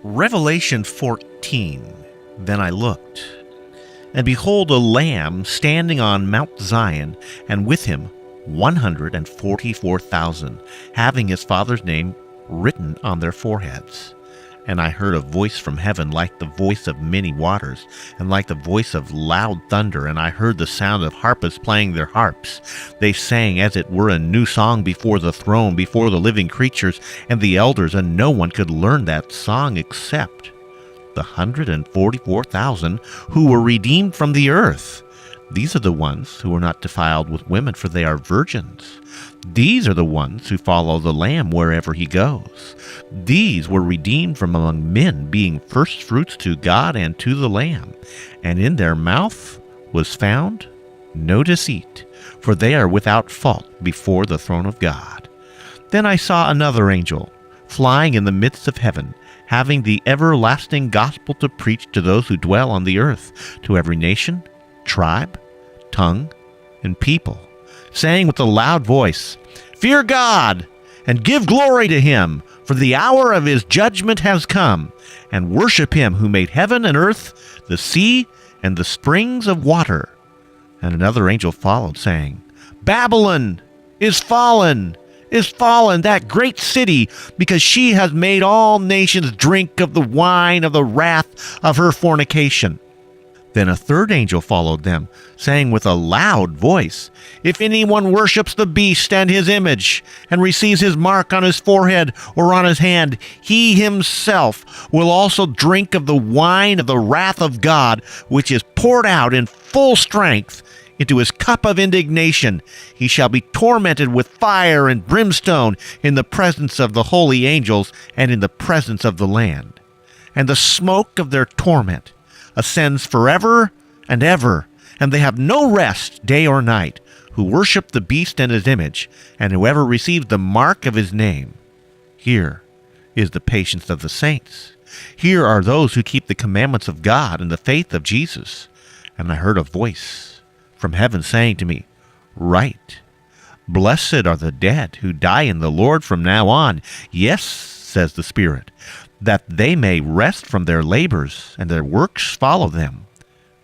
Revelation 14. Then I looked, and behold, a Lamb standing on Mount Zion, and with him 144,000, having his Father's name written on their foreheads. And I heard a voice from heaven like the voice of many waters, and like the voice of loud thunder. And I heard the sound of harpists playing their harps. They sang as it were a new song before the throne, before the living creatures and the elders, and no one could learn that song except the 144,000 who were redeemed from the earth. These are the ones who are not defiled with women, for they are virgins. These are the ones who follow the Lamb wherever he goes. These were redeemed from among men, being firstfruits to God and to the Lamb. And in their mouth was found no deceit, for they are without fault before the throne of God. Then I saw another angel, flying in the midst of heaven, having the everlasting gospel to preach to those who dwell on the earth, to every nation, tribe, tongue, and people, saying with a loud voice, "Fear God, and give glory to him, for the hour of his judgment has come, and worship him who made heaven and earth, the sea, and the springs of water." And another angel followed, saying, "Babylon is fallen, that great city, because she has made all nations drink of the wine of the wrath of her fornication." Then a third angel followed them, saying with a loud voice, "If anyone worships the beast and his image, and receives his mark on his forehead or on his hand, he himself will also drink of the wine of the wrath of God, which is poured out in full strength into his cup of indignation. He shall be tormented with fire and brimstone in the presence of the holy angels and in the presence of the Lamb. And the smoke of their torment ascends forever and ever, and they have no rest day or night, who worship the beast and his image, and whoever receives the mark of his name. Here is the patience of the saints. Here are those who keep the commandments of God and the faith of Jesus." And I heard a voice from heaven saying to me, "Write, blessed are the dead who die in the Lord from now on. Yes, says the Spirit, that they may rest from their labors, and their works follow them."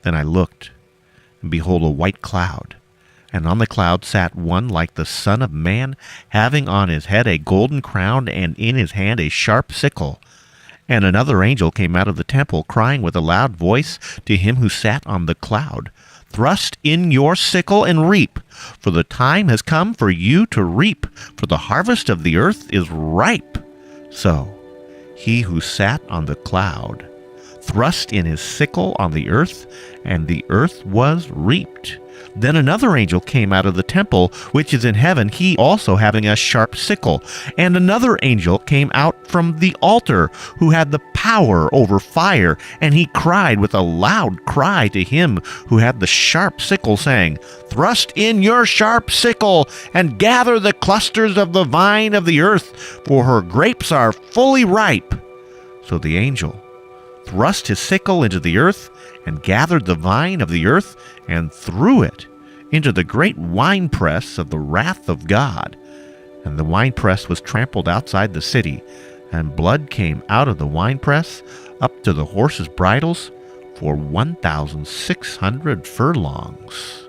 Then I looked, and behold, a white cloud, and on the cloud sat one like the Son of Man, having on his head a golden crown, and in his hand a sharp sickle. And another angel came out of the temple, crying with a loud voice to him who sat on the cloud, "Thrust in your sickle and reap, for the time has come for you to reap, for the harvest of the earth is ripe." So he who sat on the cloud thrust in his sickle on the earth, and the earth was reaped. Then another angel came out of the temple which is in heaven, he also having a sharp sickle. And another angel came out from the altar, who had the power over fire, and he cried with a loud cry to him who had the sharp sickle, saying, "Thrust in your sharp sickle, and gather the clusters of the vine of the earth, for her grapes are fully ripe." So the angel thrust his sickle into the earth, and gathered the vine of the earth, and threw it into the great winepress of the wrath of God. And the winepress was trampled outside the city, and blood came out of the winepress up to the horses' bridles for 1,600 furlongs.